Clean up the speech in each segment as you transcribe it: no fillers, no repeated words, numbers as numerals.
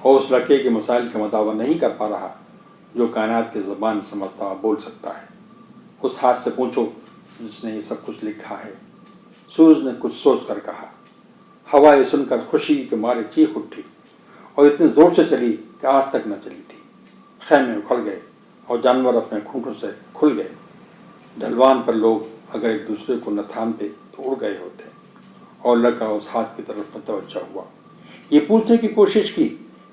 اور اس لڑکے کے مسائل کا مداوع نہیں کر پا رہا جو کائنات کی زبان سمجھتا اور بول سکتا ہے۔ اس ہاتھ سے پوچھو جس نے یہ سب کچھ لکھا ہے۔ سورج نے کچھ سوچ کر کہا۔ ہوا یہ سن کر خوشی کے مارے چیخ اٹھی اور اتنی زور سے چلی کہ آج تک نہ چلی تھی۔ خیمے اکھڑ گئے اور جانور اپنے کھونٹوں سے کھل گئے۔ ڈھلوان پر لوگ اگر ایک دوسرے کو نہ تھامتے تو اڑ گئے ہوتے، اور لڑکا اس ہاتھ کی طرف متوجہ ہوا۔ یہ پوچھنے کی کوشش کی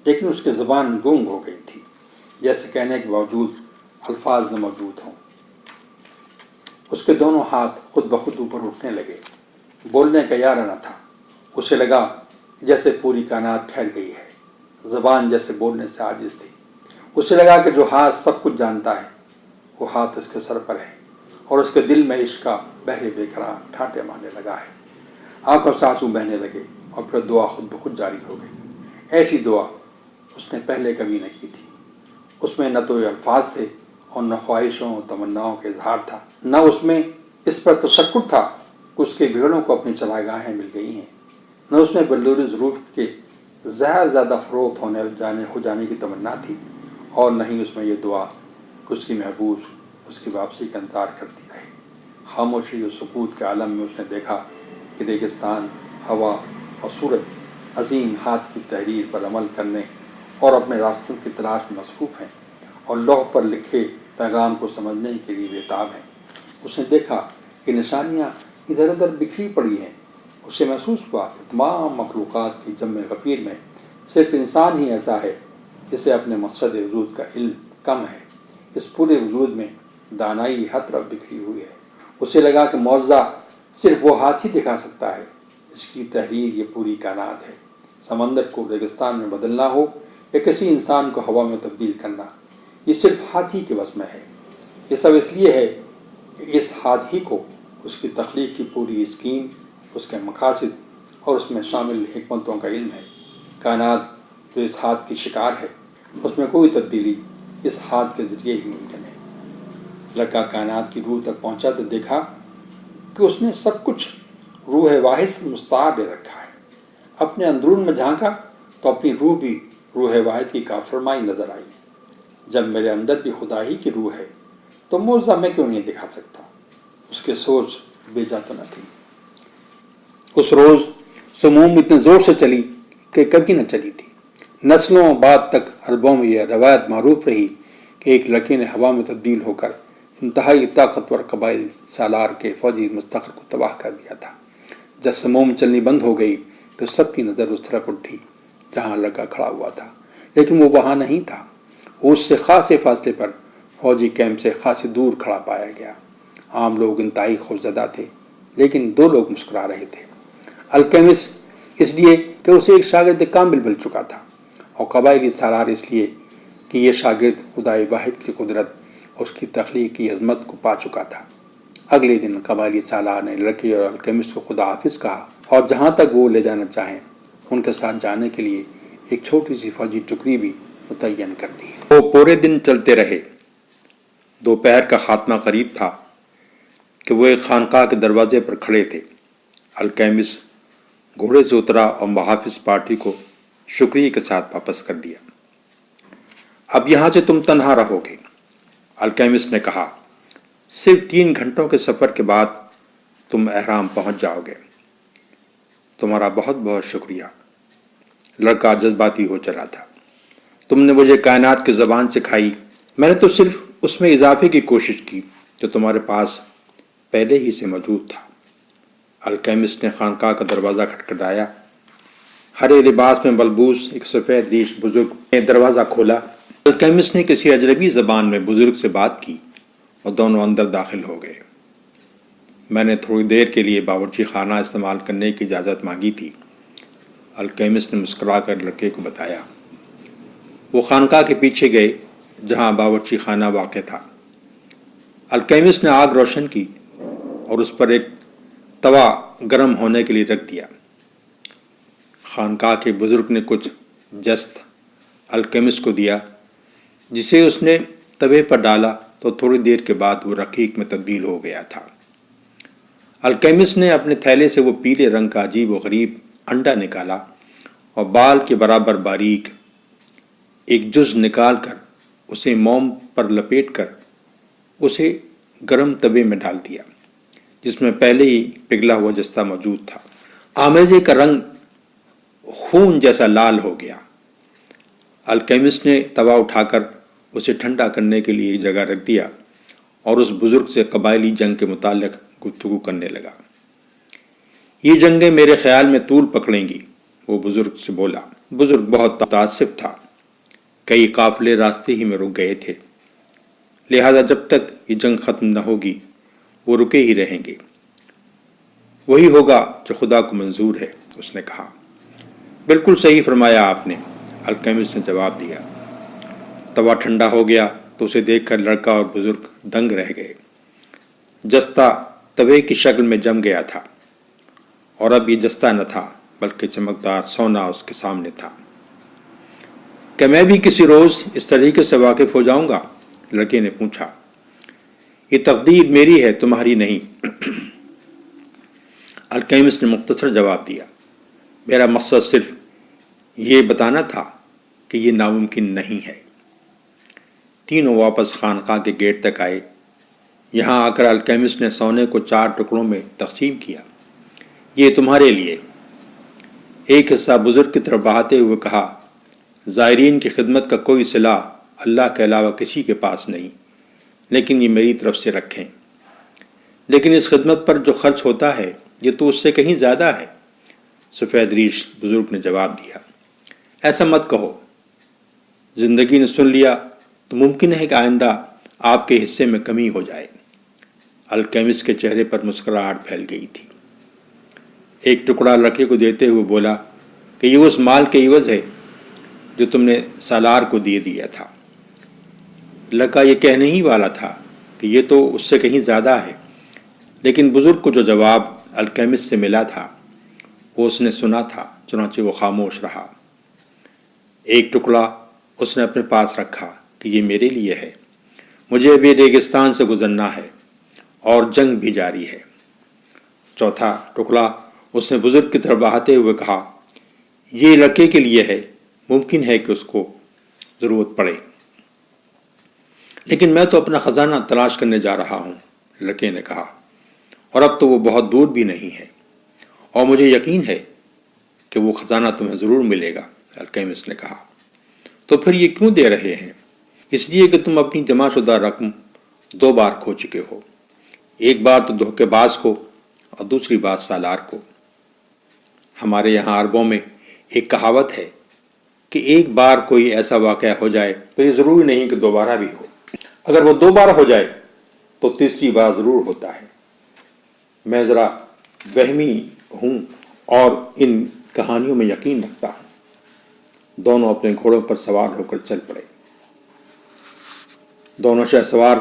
لیکن اس کی زبان گونگ ہو گئی تھی، جیسے کہنے کے باوجود الفاظ نہ موجود ہوں۔ اس کے دونوں ہاتھ خود بخود اوپر اٹھنے لگے۔ بولنے کا یارہ نہ تھا۔ اسے لگا جیسے پوری کائنات ٹھہر گئی ہے۔ زبان جیسے بولنے سے عاجز تھی۔ اسے لگا کہ جو ہاتھ سب کچھ جانتا ہے وہ ہاتھ اس کے سر پر ہے، اور اس کے دل میں عشق کا بحر بے قرار ٹھاٹے مارنے لگا ہے۔ آنکھوں سے آنسو بہنے لگے اور پھر دعا خود بخود جاری ہو گئی۔ ایسی دعا اس نے پہلے کبھی نہ کی تھی۔ اس میں نہ تو یہ الفاظ تھے اور نہ خواہشوں اور تمناؤں کا اظہار تھا، نہ اس میں اس پر تشکر تھا کہ اس کے بھیڑوں کو اپنی چراگاہیں مل گئی ہیں، نہ اس میں بلور ضرورت کے زیادہ فروخت ہو جانے کی تمنا تھی، اور نہ ہی اس میں یہ دعا کہ اس کی محبوب اس کی واپسی کا انتظار کرتی رہے۔ خاموشی اور سکوت کے عالم میں اس نے دیکھا کہ ریگستان، ہوا اور سورج عظیم ہاتھ کی تحریر پر عمل کرنے اور اپنے راستوں کی تلاش میں مصروف ہیں، اور لوح پر لکھے پیغام کو سمجھنے کے لیے بےتاب ہیں۔ اس نے دیکھا کہ نشانیاں ادھر ادھر بکھری پڑی ہیں۔ اسے محسوس ہوا کہ تمام مخلوقات کی جمع غفیر میں صرف انسان ہی ایسا ہے جسے اپنے مقصد وجود کا علم کم ہے۔ اس پورے وجود میں دانائی ہر طرف بکھری ہوئی ہے۔ اسے لگا کہ معجزہ صرف وہ ہاتھ ہی دکھا سکتا ہے، اس کی تحریر یہ پوری کائنات ہے۔ سمندر کو ریگستان میں بدلنا ہو یا کسی انسان کو ہوا میں تبدیل کرنا، یہ صرف ہاتھ ہی کے بس میں ہے۔ یہ سب اس لیے ہے کہ اس ہاتھ ہی کو اس کی تخلیق کی پوری اسکیم، اس کے مقاصد اور اس میں شامل حکمتوں کا علم ہے۔ کائنات جو اس ہاتھ کی شکار ہے، اس میں کوئی تبدیلی اس ہاتھ کے ذریعے ہی ممکن ہے۔ لڑکا کائنات کی روح تک پہنچا تو دیکھا کہ اس نے سب کچھ روح واحد سے مستعار لے رکھا ہے۔ اپنے اندرون میں جھانکا تو اپنی روح بھی روح واحد کی کارفرمائی نظر آئی۔ جب میرے اندر بھی خدا ہی کی روح ہے تو معجزہ میں کیوں نہیں دکھا سکتا؟ اس کی سوچ بیجا تو نہ تھی۔ اس روز سموم اتنے زور سے چلی کہ کبھی نہ چلی تھی۔ نسلوں بعد تک عربوں میں یہ روایت معروف رہی کہ ایک لڑکے نے ہوا میں تبدیل ہو کر انتہائی طاقتور قبائل سالار کے فوجی مستقر کو تباہ کر دیا تھا۔ جب سموم چلنی بند ہو گئی تو سب کی نظر اس طرف اٹھی جہاں لڑکا کھڑا ہوا تھا، لیکن وہ وہاں نہیں تھا۔ وہ اس سے خاصے فاصلے پر فوجی کیمپ سے خاصی دور کھڑا پایا گیا۔ عام لوگ انتہائی خوفزدہ تھے، لیکن دو لوگ مسکرا رہے تھے۔ الکیمس اس لیے کہ اسے ایک شاگرد کامل مل چکا تھا، اور قبائلی سالار اس لیے کہ یہ شاگرد خدائے واحد کی قدرت اور اس کی تخلیق کی عظمت کو پا چکا تھا۔ اگلے دن قبائلی سالار نے لڑکے اور الکیمس کو خدا حافظ کہا، اور جہاں تک وہ لے جانا چاہیں ان کے ساتھ جانے کے لیے ایک چھوٹی سی فوجی ٹکڑی بھی متعین کر دی۔ وہ پورے دن چلتے رہے۔ دوپہر کا خاتمہ قریب تھا کہ وہ ایک خانقاہ کے دروازے پر کھڑے تھے۔ الکیمس گھوڑے سے اترا اور محافظ پارٹی کو شکریہ کے ساتھ واپس کر دیا۔ اب یہاں سے تم تنہا رہو گے، الکیمس نے کہا۔ صرف 3 گھنٹوں کے سفر کے بعد تم احرام پہنچ جاؤ گے۔ تمہارا بہت بہت شکریہ۔ لڑکا جذباتی ہو چلا تھا۔ تم نے مجھے کائنات کی زبان سکھائی، میں نے تو صرف اس میں اضافے کی کوشش کی جو تمہارے پاس پہلے ہی سے موجود تھا۔ الکیمس نے خانقاہ کا دروازہ کھٹکھٹایا۔ ہرے لباس میں ملبوس ایک سفید ریش بزرگ نے دروازہ کھولا۔ الکیمس نے کسی اجنبی زبان میں بزرگ سے بات کی اور دونوں اندر داخل ہو گئے۔ میں نے تھوڑی دیر کے لیے باورچی خانہ استعمال کرنے کی اجازت مانگی تھی، الکیمس نے مسکرا کر لڑکے کو بتایا۔ وہ خانقاہ کے پیچھے گئے جہاں باورچی خانہ واقع تھا۔ الکیمس نے آگ روشن کی اور اس پر ایک توا گرم ہونے کے لیے رکھ دیا۔ خانقاہ کے بزرگ نے کچھ جست الکیمس کو دیا، جسے اس نے توے پر ڈالا تو تھوڑی دیر کے بعد وہ رقیق میں تبدیل ہو گیا تھا۔ الکیمس نے اپنے تھیلے سے وہ پیلے رنگ کا عجیب و غریب انڈا نکالا اور بال کے برابر باریک ایک جز نکال کر اسے موم پر لپیٹ کر اسے گرم توے میں ڈال دیا جس میں پہلے ہی پگھلا ہوا جستہ موجود تھا۔ آمیزے کا رنگ خون جیسا لال ہو گیا۔ الکیمسٹ نے توا اٹھا کر اسے ٹھنڈا کرنے کے لیے جگہ رکھ دیا اور اس بزرگ سے قبائلی جنگ کے متعلق گفتگو کرنے لگا۔ یہ جنگیں میرے خیال میں طول پکڑیں گی، وہ بزرگ سے بولا۔ بزرگ بہت متاسف تھا، کئی قافلے راستے ہی میں رک گئے تھے، لہذا جب تک یہ جنگ ختم نہ ہوگی وہ رکے ہی رہیں گے۔ وہی ہوگا جو خدا کو منظور ہے، اس نے کہا۔ بالکل صحیح فرمایا آپ نے، الکیمسٹ نے جواب دیا۔ توا ٹھنڈا ہو گیا تو اسے دیکھ کر لڑکا اور بزرگ دنگ رہ گئے۔ جستہ توے کی شکل میں جم گیا تھا اور اب یہ جستہ نہ تھا بلکہ چمکدار سونا اس کے سامنے تھا۔ کہ میں بھی کسی روز اس طریقے سے واقف ہو جاؤں گا؟ لڑکے نے پوچھا۔ یہ تقدیر میری ہے، تمہاری نہیں، الکیمسٹ نے مختصر جواب دیا۔ میرا مقصد صرف یہ بتانا تھا کہ یہ ناممکن نہیں ہے۔ تینوں واپس خانقاہ کے گیٹ تک آئے۔ یہاں آ کر الکیمسٹ نے سونے کو 4 ٹکڑوں میں تقسیم کیا۔ یہ تمہارے لیے، ایک حصہ بزرگ کی طرف بڑھاتے ہوئے کہا۔ زائرین کی خدمت کا کوئی صلہ اللہ کے علاوہ کسی کے پاس نہیں، لیکن یہ میری طرف سے رکھیں۔ لیکن اس خدمت پر جو خرچ ہوتا ہے یہ تو اس سے کہیں زیادہ ہے، سفید ریش بزرگ نے جواب دیا۔ ایسا مت کہو، زندگی نے سن لیا تو ممکن ہے کہ آئندہ آپ کے حصے میں کمی ہو جائے۔ الکیمسٹ کے چہرے پر مسکراہٹ پھیل گئی تھی۔ ایک ٹکڑا لڑکے کو دیتے ہوئے بولا کہ یہ اس مال کے عوض ہے جو تم نے سالار کو دیا تھا۔ لڑکا یہ کہنے ہی والا تھا کہ یہ تو اس سے کہیں زیادہ ہے، لیکن بزرگ کو جو جواب الکیمسٹ سے ملا تھا وہ اس نے سنا تھا، چنانچہ وہ خاموش رہا۔ ایک ٹکڑا اس نے اپنے پاس رکھا کہ یہ میرے لیے ہے، مجھے ابھی ریگستان سے گزرنا ہے اور جنگ بھی جاری ہے۔ چوتھا ٹکڑا اس نے بزرگ کی طرف بڑھاتے ہوئے کہا، یہ لڑکے کے لیے ہے، ممکن ہے کہ اس کو ضرورت پڑے، لیکن میں تو اپنا خزانہ تلاش کرنے جا رہا ہوں، لڑکے نے کہا، اور اب تو وہ بہت دور بھی نہیں ہے، اور مجھے یقین ہے کہ وہ خزانہ تمہیں ضرور ملے گا، الکیمسٹ نے کہا۔ تو پھر یہ کیوں دے رہے ہیں؟ اس لیے کہ تم اپنی جمع شدہ رقم 2 بار کھو چکے ہو، ایک بار تو دھوکے باز کو اور دوسری بار سالار کو۔ ہمارے یہاں عربوں میں ایک کہاوت ہے کہ ایک بار کوئی ایسا واقعہ ہو جائے تو یہ ضروری نہیں کہ دوبارہ بھی ہو، اگر وہ 2 بار ہو جائے تو تیسری بار ضرور ہوتا ہے۔ میں ذرا وہمی ہوں اور ان کہانیوں میں یقین رکھتا ہوں۔ دونوں اپنے گھوڑوں پر سوار ہو کر چل پڑے۔ دونوں شہ سوار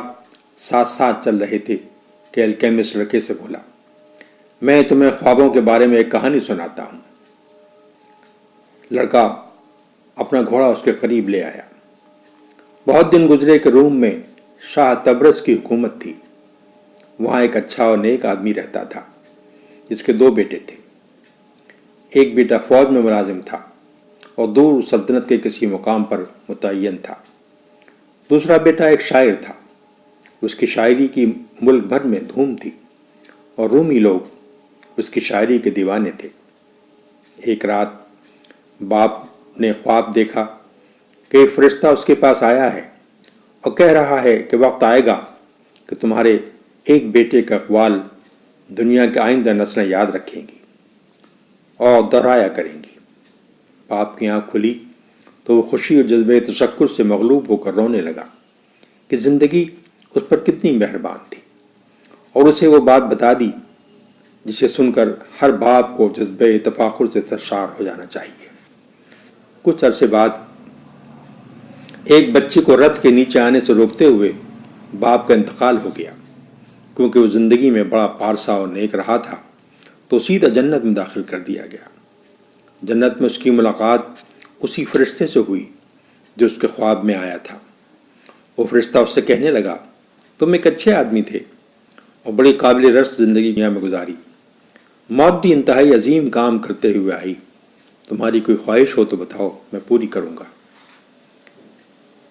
ساتھ ساتھ چل رہے تھے کہ الکیمسٹ لڑکے سے بولا، میں تمہیں خوابوں کے بارے میں ایک کہانی سناتا ہوں۔ لڑکا اپنا گھوڑا اس کے قریب لے آیا۔ بہت دن گزرے کہ روم میں شاہ تبرس کی حکومت تھی۔ وہاں ایک اچھا اور نیک آدمی رہتا تھا جس کے 2 بیٹے تھے۔ ایک بیٹا فوج میں ملازم تھا اور دور سلطنت کے کسی مقام پر متعین تھا۔ دوسرا بیٹا ایک شاعر تھا، اس کی شاعری کی ملک بھر میں دھوم تھی اور رومی لوگ اس کی شاعری کے دیوانے تھے۔ ایک رات باپ نے خواب دیکھا کہ ایک فرشتہ اس کے پاس آیا ہے اور کہہ رہا ہے کہ وقت آئے گا کہ تمہارے ایک بیٹے کا اقوال دنیا کے آئندہ نسلیں یاد رکھیں گی اور دہرایا کریں گی۔ باپ کی آنکھ کھلی تو وہ خوشی اور جذبے تشکر سے مغلوب ہو کر رونے لگا کہ زندگی اس پر کتنی مہربان تھی، اور اسے وہ بات بتا دی جسے سن کر ہر باپ کو جذبے تفاخر سے سرشار ہو جانا چاہیے۔ کچھ عرصے بعد ایک بچے کو رتھ کے نیچے آنے سے روکتے ہوئے باپ کا انتقال ہو گیا۔ کیونکہ وہ زندگی میں بڑا پارسا اور نیک رہا تھا تو سیدھا جنت میں داخل کر دیا گیا۔ جنت میں اس کی ملاقات اسی فرشتے سے ہوئی جو اس کے خواب میں آیا تھا۔ وہ فرشتہ اس سے کہنے لگا، تم ایک اچھے آدمی تھے اور بڑی قابل رشک زندگی دنیا میں گزاری۔ موت بھی انتہائی عظیم کام کرتے ہوئے آئی۔ تمہاری کوئی خواہش ہو تو بتاؤ، میں پوری کروں گا۔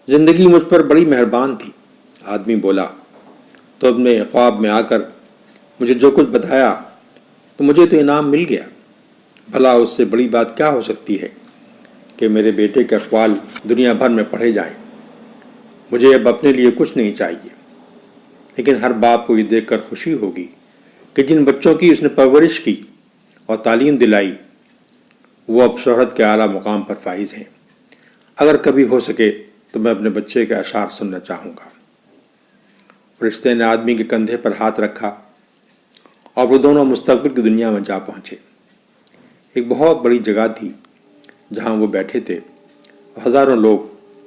زندگی مجھ پر بڑی مہربان تھی، آدمی بولا، تو اب نے خواب میں آ کر مجھے جو کچھ بتایا تو مجھے تو انعام مل گیا۔ بھلا اس سے بڑی بات کیا ہو سکتی ہے کہ میرے بیٹے کے اقوال دنیا بھر میں پڑھے جائیں۔ مجھے اب اپنے لیے کچھ نہیں چاہیے، لیکن ہر باپ کو یہ دیکھ کر خوشی ہوگی کہ جن بچوں کی اس نے پرورش کی اور تعلیم دلائی وہ اب شہرت کے اعلیٰ مقام پر فائز ہیں۔ اگر کبھی ہو سکے تو میں اپنے بچے کے اشعار سننا چاہوں گا۔ فرشتے نے آدمی کے کندھے پر ہاتھ رکھا اور وہ دونوں مستقبل کی دنیا میں جا پہنچے۔ ایک بہت بڑی جگہ تھی جہاں وہ بیٹھے تھے، ہزاروں لوگ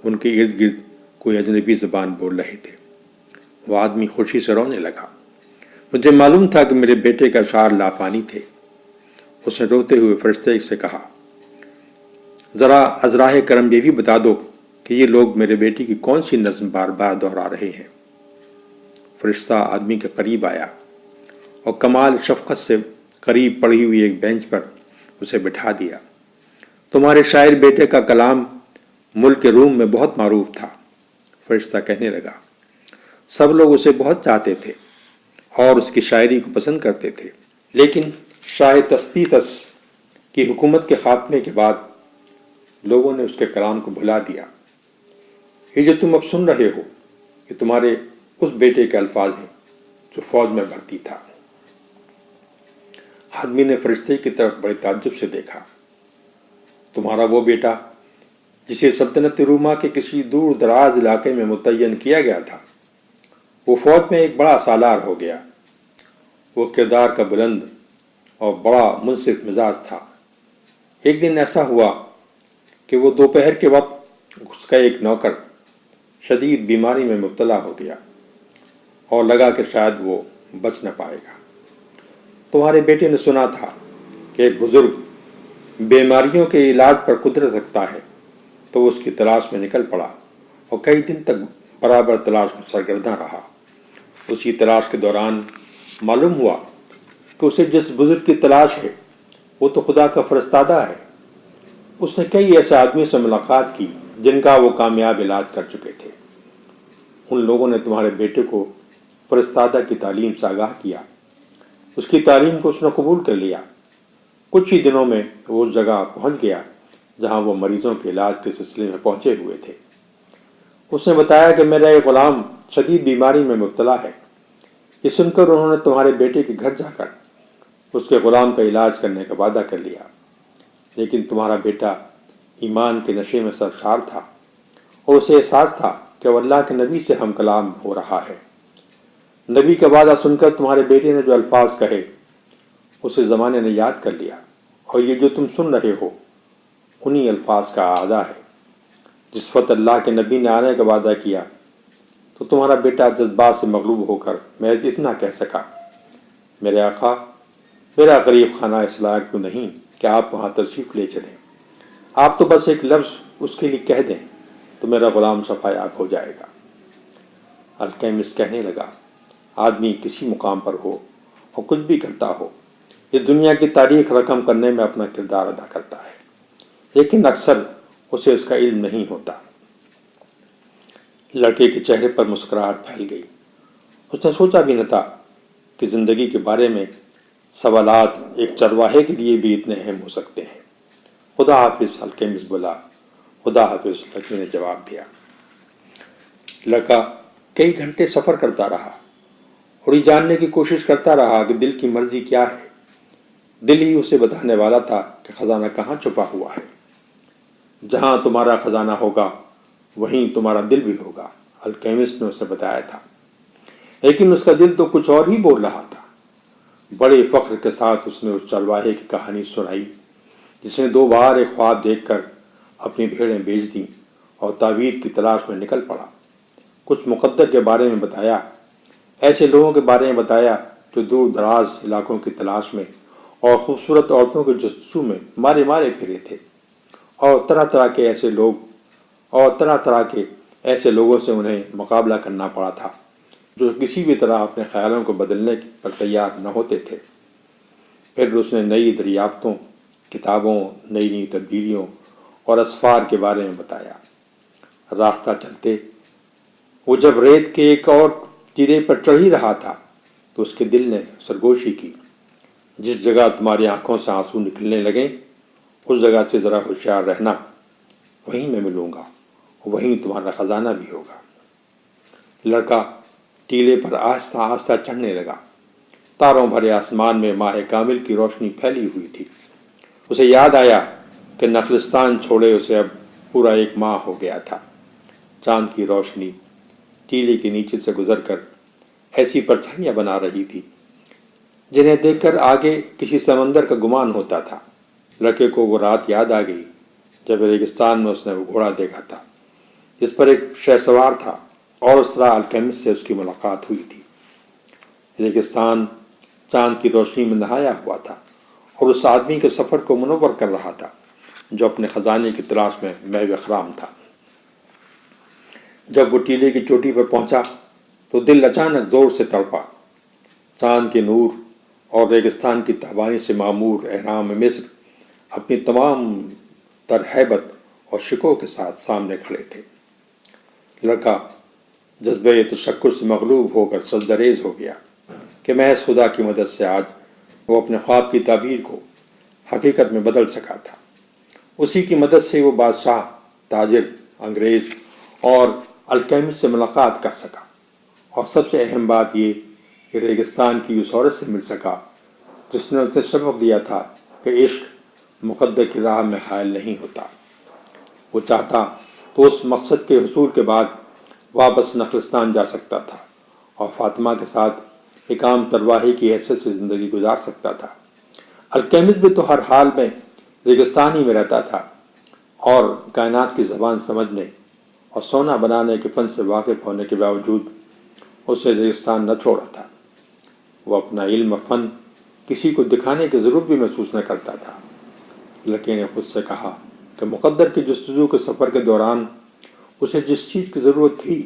ان کے ارد گرد کوئی اجنبی زبان بول رہے تھے۔ وہ آدمی خوشی سے رونے لگا۔ مجھے معلوم تھا کہ میرے بیٹے کا اشعار لافانی تھے۔ اس نے روتے ہوئے فرشتے سے کہا، ذرا از راہ کرم یہ بھی بتا دو کہ یہ لوگ میرے بیٹے کی کون سی نظم بار بار دہرا رہے ہیں۔ فرشتہ آدمی کے قریب آیا اور کمال شفقت سے قریب پڑی ہوئی ایک بینچ پر اسے بٹھا دیا۔ تمہارے شاعر بیٹے کا کلام ملک روم میں بہت معروف تھا، فرشتہ کہنے لگا۔ سب لوگ اسے بہت چاہتے تھے اور اس کی شاعری کو پسند کرتے تھے، لیکن شاہ تسطیطس کی حکومت کے خاتمے کے بعد لوگوں نے اس کے کلام کو بھلا دیا۔ یہ جو تم اب سن رہے ہو یہ تمہارے اس بیٹے کے الفاظ ہیں جو فوج میں بھرتی تھا۔ آدمی نے فرشتے کی طرف بڑے تعجب سے دیکھا۔ تمہارا وہ بیٹا جسے سلطنت روما کے کسی دور دراز علاقے میں متعین کیا گیا تھا، وہ فوج میں ایک بڑا سالار ہو گیا۔ وہ کردار کا بلند اور بڑا منصف مزاج تھا۔ ایک دن ایسا ہوا کہ وہ دوپہر کے وقت اس کا ایک نوکر شدید بیماری میں مبتلا ہو گیا اور لگا کہ شاید وہ بچ نہ پائے گا۔ تمہارے بیٹے نے سنا تھا کہ ایک بزرگ بیماریوں کے علاج پر قدرت رکھتا ہے، تو وہ اس کی تلاش میں نکل پڑا اور کئی دن تک برابر تلاش میں سرگرداں رہا۔ اسی تلاش کے دوران معلوم ہوا کہ اسے جس بزرگ کی تلاش ہے وہ تو خدا کا فرستادہ ہے۔ اس نے کئی ایسے آدمیوں سے ملاقات کی جن کا وہ کامیاب علاج کر چکے تھے۔ ان لوگوں نے تمہارے بیٹے کو فرستادہ کی تعلیم سے آگاہ کیا۔ اس کی تعلیم کو اس نے قبول کر لیا۔ کچھ ہی دنوں میں وہ اس جگہ پہنچ گیا جہاں وہ مریضوں کے علاج کے سلسلے میں پہنچے ہوئے تھے۔ اس نے بتایا کہ میرا ایک غلام شدید بیماری میں مبتلا ہے۔ یہ سن کر انہوں نے تمہارے بیٹے کے گھر جا کر اس کے غلام کا علاج کرنے کا وعدہ کر لیا، لیکن تمہارا بیٹا ایمان کے نشے میں سرشار تھا اور اسے احساس تھا کہ وہ اللہ کے نبی سے ہم کلام ہو رہا ہے۔ نبی کا وعدہ سن کر تمہارے بیٹے نے جو الفاظ کہے اسے زمانے نے یاد کر لیا، اور یہ جو تم سن رہے ہو انہی الفاظ کا اعادہ ہے۔ جس وقت اللہ کے نبی نے آنے کا وعدہ کیا تو تمہارا بیٹا جذبات سے مغلوب ہو کر محض اتنا کہہ سکا، میرے آقا، میرا غریب خانہ اس لائق تو نہیں کہ آپ وہاں تشریف لے چلیں۔ آپ تو بس ایک لفظ اس کے لیے کہہ دیں تو میرا غلام شفا یاب ہو جائے گا۔ الکیمسٹ کہنے لگا، آدمی کسی مقام پر ہو اور کچھ بھی کرتا ہو، یہ دنیا کی تاریخ رقم کرنے میں اپنا کردار ادا کرتا ہے، لیکن اکثر اسے اس کا علم نہیں ہوتا۔ لڑکے کے چہرے پر مسکراہٹ پھیل گئی۔ اس نے سوچا بھی نہ تھا کہ زندگی کے بارے میں سوالات ایک چرواہے کے لیے بھی اتنے اہم ہو سکتے ہیں۔ خدا حافظ، الکیمسٹ بولا۔ خدا حافظ، لڑکے نے جواب دیا۔ لڑکا کئی گھنٹے سفر کرتا رہا اور یہ جاننے کی کوشش کرتا رہا کہ دل کی مرضی کیا ہے۔ دل ہی اسے بتانے والا تھا کہ خزانہ کہاں چھپا ہوا ہے۔ جہاں تمہارا خزانہ ہوگا وہیں تمہارا دل بھی ہوگا، الکیمسٹ نے اسے بتایا تھا۔ لیکن اس کا دل تو کچھ اور ہی بول رہا تھا۔ بڑے فخر کے ساتھ اس نے اس چرواہے کی کہانی سنائی جس نے 2 بار ایک خواب دیکھ کر اپنی بھیڑیں بیچ دیں اور تعبیر کی تلاش میں نکل پڑا۔ کچھ مقدر کے بارے میں بتایا، ایسے لوگوں کے بارے میں بتایا جو دور دراز علاقوں کی تلاش میں اور خوبصورت عورتوں کے جستجو میں مارے پھرے تھے، اور طرح طرح کے ایسے لوگوں سے انہیں مقابلہ کرنا پڑا تھا جو کسی بھی طرح اپنے خیالوں کو بدلنے پر تیار نہ ہوتے تھے۔ پھر اس نے نئی دریافتوں، کتابوں، نئی تدبیریوں اور اسفار کے بارے میں بتایا۔ راستہ چلتے وہ جب ریت کے ایک اور ٹیلے پر چڑھ ہی رہا تھا تو اس کے دل نے سرگوشی کی، جس جگہ تمہاری آنکھوں سے آنسو نکلنے لگیں اس جگہ سے ذرا ہوشیار رہنا، وہیں میں ملوں گا، وہیں تمہارا خزانہ بھی ہوگا۔ لڑکا ٹیلے پر آہستہ آہستہ چڑھنے لگا۔ تاروں بھرے آسمان میں ماہ کامل کی روشنی پھیلی ہوئی تھی۔ اسے یاد آیا کہ نخلستان چھوڑے اسے اب پورا 1 ماہ ہو گیا تھا۔ چاند کی روشنی ٹیلے کے نیچے سے گزر کر ایسی پرچھائیاں بنا رہی تھی جنہیں دیکھ کر آگے کسی سمندر کا گمان ہوتا تھا۔ لڑکے کو وہ رات یاد آ گئی جب ریگستان میں اس نے وہ گھوڑا دیکھا تھا جس پر ایک شہ سوار تھا، اور اس طرح الکیمسٹ سے اس کی ملاقات ہوئی تھی۔ ریگستان چاند کی روشنی میں نہایا ہوا تھا اور اس آدمی کے سفر کو منور کر رہا تھا جو اپنے خزانے کی تلاش میں محو اخرام تھا۔ جب وہ ٹیلے کی چوٹی پر پہنچا تو دل اچانک زور سے تڑپا۔ چاند کے نور اور ریگستان کی تابانی سے معمور اہرام مصر اپنی تمام تر ہیبت اور شکوہ کے ساتھ سامنے کھڑے تھے۔ لڑکا جذبہ تشکر سے مغلوب ہو کر سجدہ ریز ہو گیا کہ محض خدا کی مدد سے آج وہ اپنے خواب کی تعبیر کو حقیقت میں بدل سکا تھا۔ اسی کی مدد سے وہ بادشاہ، تاجر، انگریز اور الکیمسٹ سے ملاقات کر سکا، اور سب سے اہم بات یہ کہ ریگستان کی اس عورت سے مل سکا جس نے اسے سبق دیا تھا کہ عشق مقدر کی راہ میں حائل نہیں ہوتا۔ وہ چاہتا تو اس مقصد کے حصول کے بعد واپس نخلستان جا سکتا تھا اور فاطمہ کے ساتھ ایک عام چرواہے کی حیثیت سے زندگی گزار سکتا تھا۔ الکیمسٹ بھی تو ہر حال میں ریگستان ہی میں رہتا تھا اور کائنات کی زبان سمجھنے اور سونا بنانے کے فن سے واقف ہونے کے باوجود اسے ریگستان نہ چھوڑا تھا۔ وہ اپنا علم و فن کسی کو دکھانے کی ضرورت بھی محسوس نہ کرتا تھا۔ لڑکے نے خود سے کہا کہ مقدر کی جستجو کے سفر کے دوران اسے جس چیز کی ضرورت تھی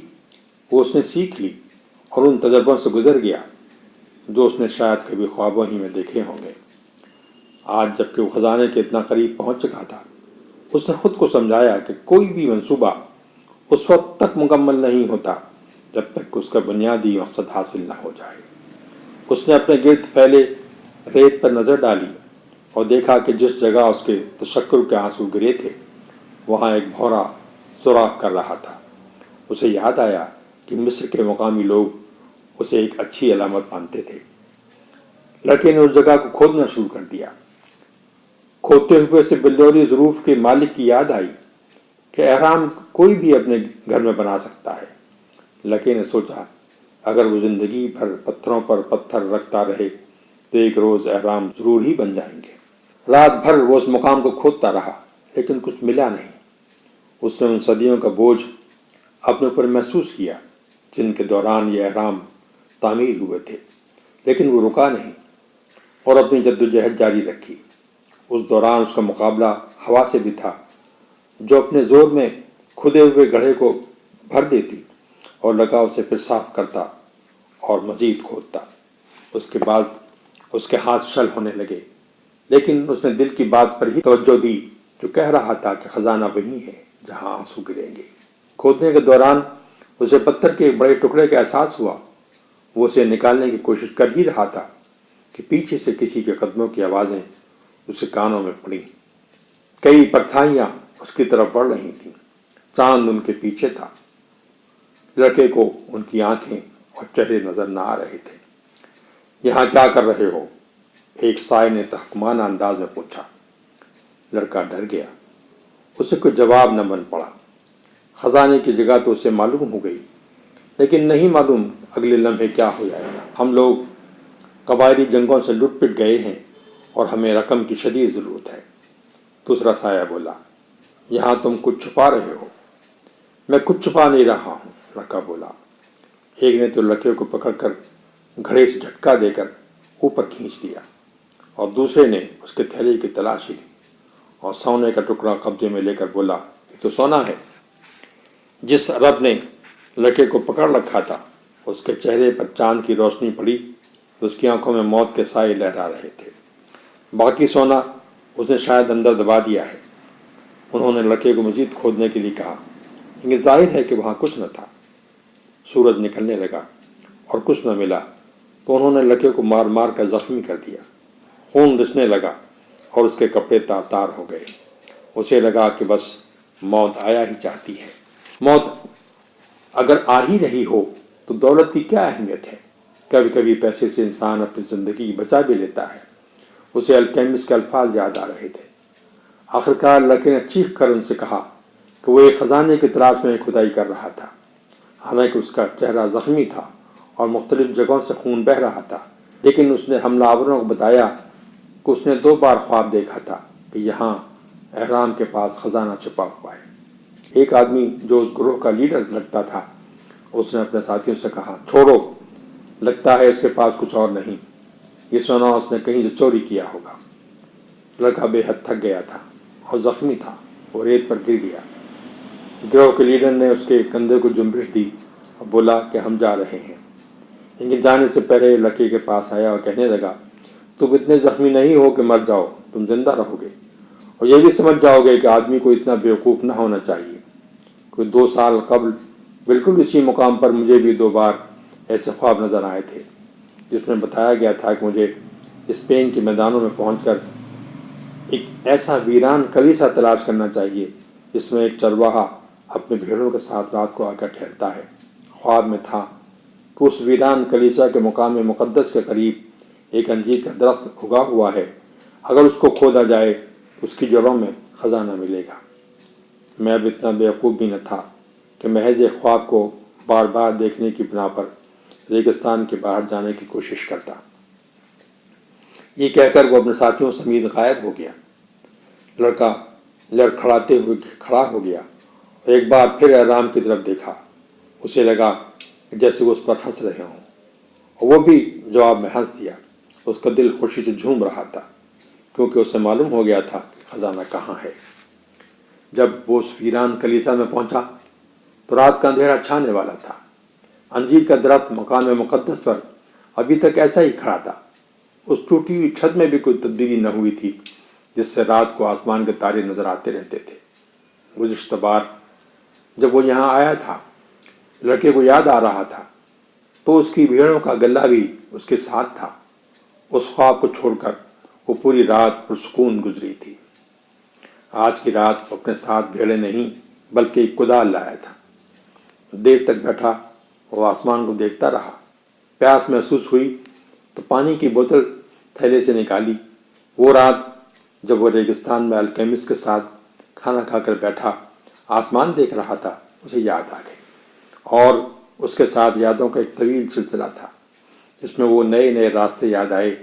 وہ اس نے سیکھ لی اور ان تجربوں سے گزر گیا جو اس نے شاید کبھی خوابوں ہی میں دیکھے ہوں گے۔ آج جب کہ وہ خزانے کے اتنا قریب پہنچ چکا تھا، اس نے خود کو سمجھایا کہ کوئی بھی منصوبہ اس وقت تک مکمل نہیں ہوتا جب تک کہ اس کا بنیادی مقصد حاصل نہ ہو جائے۔ اس نے اپنے گرد پھیلے ریت پر نظر ڈالی اور دیکھا کہ جس جگہ اس کے تشکر کے آنسو گرے تھے وہاں ایک بھورا سوراخ کر رہا تھا۔ اسے یاد آیا کہ مصر کے مقامی لوگ اسے ایک اچھی علامت مانتے تھے۔ لڑکے نے اس جگہ کو کھودنا شروع کر دیا۔ کھودتے ہوئے سے بلوری ظروف کے مالک کی یاد آئی کہ احرام کوئی بھی اپنے گھر میں بنا سکتا ہے۔ لڑکے نے سوچا اگر وہ زندگی بھر پتھروں پر پتھر رکھتا رہے تو ایک روز احرام ضرور ہی بن جائیں گے۔ رات بھر وہ اس مقام کو کھودتا رہا لیکن کچھ ملا نہیں۔ اس نے ان صدیوں کا بوجھ اپنے اوپر محسوس کیا جن کے دوران یہ احرام تعمیر ہوئے تھے، لیکن وہ رکا نہیں اور اپنی جدوجہد جاری رکھی۔ اس دوران اس کا مقابلہ ہوا سے بھی تھا جو اپنے زور میں کھدے ہوئے گڑھے کو بھر دیتی اور لگا اسے پھر صاف کرتا اور مزید کھودتا۔ اس کے بعد اس کے ہاتھ شل ہونے لگے، لیکن اس نے دل کی بات پر ہی توجہ دی جو کہہ رہا تھا کہ خزانہ وہی ہے جہاں آنسو گریں گے۔ کھودنے کے دوران اسے پتھر کے بڑے ٹکڑے کا احساس ہوا۔ وہ اسے نکالنے کی کوشش کر ہی رہا تھا کہ پیچھے سے کسی کے قدموں کی آوازیں اسے کانوں میں پڑیں۔ کئی پرچھائیاں اس کی طرف بڑھ رہی تھیں۔ چاند ان کے پیچھے تھا۔ لڑکے کو ان کی آنکھیں اور چہرے نظر نہ آ رہے تھے۔ یہاں کیا کر رہے ہو؟ ایک سائے نے تحکمانہ انداز میں پوچھا۔ لڑکا ڈر گیا۔ اسے کوئی جواب نہ بن پڑا۔ خزانے کی جگہ تو اسے معلوم ہو گئی، لیکن نہیں معلوم اگلے لمحے کیا ہو جائے گا۔ ہم لوگ قبائلی جنگوں سے لٹ پٹ گئے ہیں اور ہمیں رقم کی شدید ضرورت ہے۔ دوسرا سایہ بولا، یہاں تم کچھ چھپا رہے ہو۔ میں کچھ چھپا نہیں رہا ہوں، لڑکا بولا۔ ایک نے تو لڑکے کو پکڑ کر گھڑے سے جھٹکا دے کر اوپر کھینچ لیا اور دوسرے نے اس کے تھیلے کی تلاشی لی اور سونے کا ٹکڑا قبضے میں لے کر بولا، یہ تو سونا ہے۔ جس عرب نے لڑکے کو پکڑ رکھا تھا اس کے چہرے پر چاند کی روشنی پڑی تو اس کی آنکھوں میں موت کے سائے لہرا رہے تھے۔ باقی سونا اس نے شاید اندر دبا دیا ہے۔ انہوں نے لڑکے کو مزید کھودنے کے لیے کہا۔ لیکن ظاہر ہے کہ وہاں کچھ نہ تھا۔ سورج نکلنے لگا اور کچھ نہ ملا تو انہوں نے لڑکے کو مار مار کر زخمی کر دیا۔ خون رسنے لگا اور اس کے کپڑے تار تار ہو گئے۔ اسے لگا کہ بس موت آیا ہی چاہتی ہے۔ موت اگر آ ہی رہی ہو تو دولت کی کیا اہمیت ہے؟ کبھی کبھی پیسے سے انسان اپنی زندگی بچا بھی لیتا ہے۔ اسے الکیمسٹ کے الفاظ یاد آ رہے تھے۔ آخرکار لڑکے نے چیخ کر ان سے کہا کہ وہ ایک خزانے کی تلاش میں کھدائی کر رہا تھا۔ حالانکہ اس کا چہرہ زخمی تھا اور مختلف جگہوں سے خون بہہ رہا تھا، لیکن اس نے حملہ آوروں کو بتایا کہ اس نے 2 بار خواب دیکھا تھا کہ یہاں احرام کے پاس خزانہ چھپا ہوا ہے۔ ایک آدمی جو اس گروہ کا لیڈر لگتا تھا، اس نے اپنے ساتھیوں سے کہا، چھوڑو، لگتا ہے اس کے پاس کچھ اور نہیں، یہ سونا اس نے کہیں سے چوری کیا ہوگا۔ لڑکا بے حد تھک گیا تھا اور زخمی تھا، وہ ریت پر گر گیا۔ گروہ کے لیڈر نے اس کے کندھے کو جنبش دی اور بولا کہ ہم جا رہے ہیں، لیکن جانے سے پہلے لڑکے کے پاس آیا اور کہنے لگا، تم اتنے زخمی نہیں ہو کہ مر جاؤ، تم زندہ رہو گے اور یہ بھی سمجھ جاؤ گے کہ آدمی کو اتنا بیوقوف نہ ہونا چاہیے۔ کوئی 2 سال قبل بالکل اسی مقام پر مجھے بھی 2 بار ایسے خواب نظر آئے تھے، جس میں بتایا گیا تھا کہ مجھے اسپین کے میدانوں میں پہنچ کر ایک ایسا ویران کلیسا تلاش کرنا چاہیے جس میں ایک چرواہا اپنے بھیڑوں کے ساتھ رات کو آ کر ٹھہرتا ہے۔ خواب میں تھا کہ اس ویران کلیسا کے مقام مقدس کے قریب ایک انجیر کا درخت اگا ہوا ہے، اگر اس کو کھودا جائے اس کی جڑوں میں خزانہ ملے گا۔ میں اب اتنا بیوقوف بھی نہ تھا کہ محض ایک خواب کو بار بار دیکھنے کی بنا پر ریگستان کے باہر جانے کی کوشش کرتا۔ یہ کہہ کر وہ اپنے ساتھیوں سمیت غائب ہو گیا۔ لڑکا لڑکھڑاتے ہوئے کھڑا ہو گیا اور ایک بار پھر احرام کی طرف دیکھا۔ اسے لگا جیسے وہ اس پر ہنس رہے ہوں، اور وہ بھی جواب میں ہنس دیا۔ اس کا دل خوشی سے جھوم رہا تھا کیونکہ اسے معلوم ہو گیا تھا کہ خزانہ کہاں ہے۔ جب وہ اس ویران کلیسا میں پہنچا تو رات کا اندھیرا چھانے والا تھا۔ انجیر کا درخت مقام مقدس پر ابھی تک ایسا ہی کھڑا تھا۔ اس ٹوٹی ہوئی چھت میں بھی کوئی تبدیلی نہ ہوئی تھی جس سے رات کو آسمان کے تارے نظر آتے رہتے تھے۔ گزشتہ بار جب وہ یہاں آیا تھا، لڑکے کو یاد آ رہا تھا تو اس کی بھیڑوں کا گلہ بھی اس کے ساتھ تھا۔ اس خواب کو چھوڑ کر وہ پوری رات پرسکون گزری تھی۔ آج کی رات وہ اپنے ساتھ بھیڑیں نہیں بلکہ ایک کدال لایا تھا۔ دیر تک بیٹھا وہ آسمان کو دیکھتا رہا۔ پیاس محسوس ہوئی تو پانی کی بوتل تھیلے سے نکالی۔ وہ رات جب وہ ریگستان میں الکیمسٹ کے ساتھ کھانا کھا کر بیٹھا آسمان دیکھ رہا تھا، اسے یاد آ گئی، اور اس کے ساتھ یادوں کا ایک طویل سلسلہ تھا جس میں وہ نئے نئے راستے یاد آئے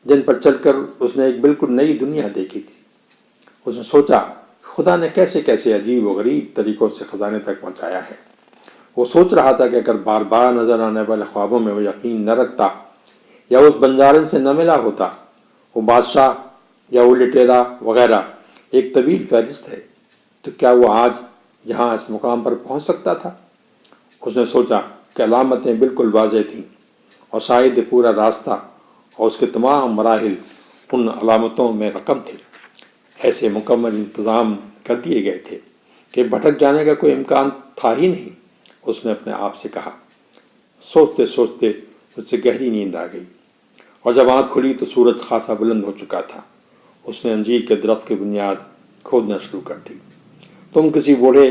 جن پر چل کر اس نے ایک بالکل نئی دنیا دیکھی تھی۔ اس نے سوچا خدا نے کیسے کیسے عجیب و غریب طریقوں سے خزانے تک پہنچایا ہے۔ وہ سوچ رہا تھا کہ اگر بار بار نظر آنے والے خوابوں میں وہ یقین نہ رکھتا یا اس بنجارن سے نہ ملا ہوتا، وہ بادشاہ یا وہ لٹیرا وغیرہ ایک طویل فہرست ہے، تو کیا وہ آج یہاں اس مقام پر پہنچ سکتا تھا؟ اس نے سوچا کہ علامتیں بالکل واضح تھیں اور شاید پورا راستہ اور اس کے تمام مراحل ان علامتوں میں رقم تھے۔ ایسے مکمل انتظام کر دیے گئے تھے کہ بھٹک جانے کا کوئی امکان تھا ہی نہیں، اس نے اپنے آپ سے کہا۔ سوچتے سوچتے اس سے گہری نیند آ گئی، اور جب آنکھ کھلی تو سورج خاصا بلند ہو چکا تھا۔ اس نے انجیر کے درخت کی بنیاد کھودنا شروع کر دی۔ تم کسی بوڑھے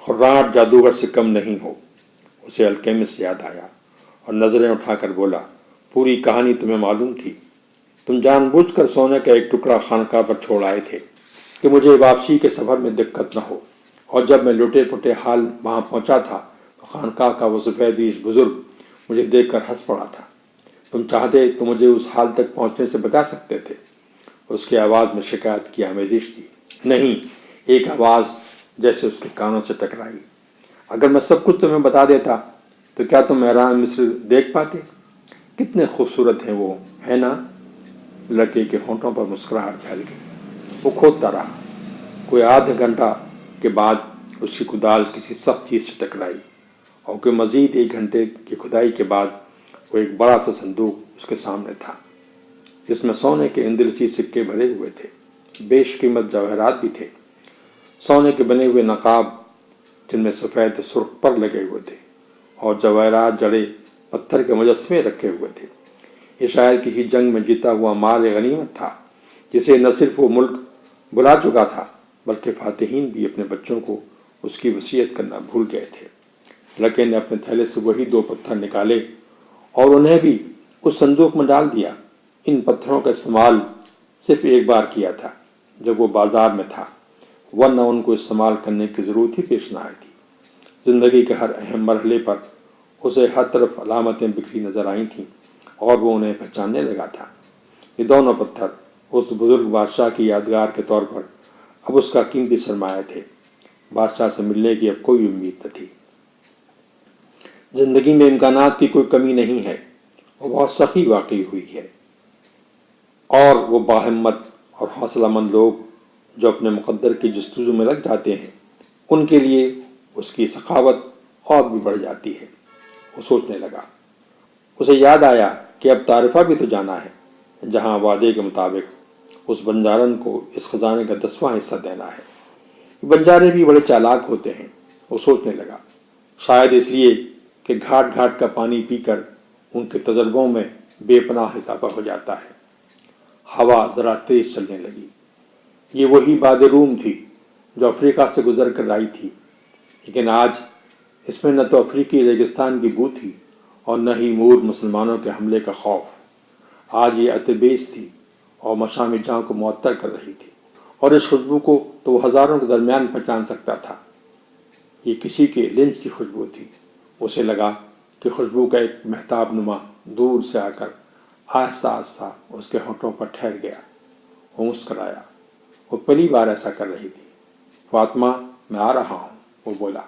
خراٹ جادوگر سے کم نہیں ہو، اسے الکیمسٹ یاد آیا اور نظریں اٹھا کر بولا، پوری کہانی تمہیں معلوم تھی۔ تم جان بوجھ کر سونے کا ایک ٹکڑا خانقاہ پر چھوڑ آئے تھے کہ مجھے واپسی کے سفر میں دقت نہ ہو، اور جب میں لٹے پٹے حال وہاں پہنچا تھا تو خانقاہ کا وہ سفید ریش بزرگ مجھے دیکھ کر ہنس پڑا تھا۔ تم چاہتے تو مجھے اس حال تک پہنچنے سے بچا سکتے تھے۔ اس کی آواز میں شکایت کی آمیزش تھی۔ نہیں، ایک آواز جیسے اس کے کانوں سے ٹکرائی، اگر میں سب کچھ تمہیں بتا دیتا تو کیا تم احرام مصر دیکھ پاتے؟ کتنے خوبصورت ہیں وہ، ہے نا؟ لڑکے کے ہونٹوں پر مسکراہٹ پھیل گئی۔ وہ کھودتا رہا۔ کوئی آدھا گھنٹہ کے بعد اس کی کدال کسی سخت چیز سے ٹکرائی، اور کوئی مزید 1 گھنٹے کی کھدائی کے بعد وہ ایک بڑا سا صندوق اس کے سامنے تھا جس میں سونے کے اندلسی سکے بھرے ہوئے تھے۔ بیش قیمت جواہرات بھی تھے، سونے کے بنے ہوئے نقاب جن میں سفید سرخ پر لگے ہوئے تھے اور جواہرات جڑے پتھر کے مجسمے رکھے ہوئے تھے۔ یہ شاید کسی جنگ میں جیتا ہوا مال غنیمت تھا، جسے نہ صرف وہ ملک بلا چکا تھا بلکہ فاتحین بھی اپنے بچوں کو اس کی وصیت کرنا بھول گئے تھے۔ لڑکے نے اپنے تھیلے سے وہی 2 پتھر نکالے اور انہیں بھی اس صندوق میں ڈال دیا۔ ان پتھروں کا استعمال صرف ایک بار کیا تھا جب وہ بازار میں تھا، ورنہ ان کو استعمال کرنے کی ضرورت ہی پیش نہ آئی تھی۔ زندگی کے ہر اہم مرحلے پر اسے ہر طرف علامتیں بکھری نظر آئی تھیں اور وہ انہیں پہچاننے لگا تھا۔ یہ دونوں پتھر اس بزرگ بادشاہ کی یادگار کے طور پر اب اس کا قیمتی سرمایہ تھے۔ بادشاہ سے ملنے کی اب کوئی امید نہ تھی۔ زندگی میں امکانات کی کوئی کمی نہیں ہے، وہ بہت سخی واقعی ہوئی ہے، اور وہ باہمت اور حوصلہ مند لوگ جو اپنے مقدر کی جستجو میں لگ جاتے ہیں، ان کے لیے اس کی سخاوت اور بھی بڑھ جاتی ہے۔ وہ سوچنے لگا۔ اسے یاد آیا کہ اب طائفہ بھی تو جانا ہے، جہاں وعدے کے مطابق اس بنجارن کو اس خزانے کا 10واں حصہ دینا ہے۔ بنجارے بھی بڑے چالاک ہوتے ہیں، وہ سوچنے لگا، شاید اس لیے کہ گھاٹ گھاٹ کا پانی پی کر ان کے تجربوں میں بے پناہ اضافہ ہو جاتا ہے۔ ہوا ذرا تیز چلنے لگی۔ یہ وہی باد روم تھی جو افریقہ سے گزر کر آئی تھی، لیکن آج اس میں نہ تو افریقی ریگستان کی بو تھی اور نہ ہی مور مسلمانوں کے حملے کا خوف۔ آج یہ اتبیس تھی اور مشام جاں کو معطر کر رہی تھی، اور اس خوشبو کو تو وہ ہزاروں کے درمیان پہچان سکتا تھا۔ یہ کسی کے لنچ کی خوشبو تھی۔ اسے لگا کہ خوشبو کا ایک مہتاب نما دور سے آ کر آہستہ آہستہ اس کے ہونٹوں پر ٹھہر گیا۔ وہ مسکرایا۔ وہ پہلی بار ایسا کر رہی تھی۔ فاطمہ، میں آ رہا ہوں، وہ بولا۔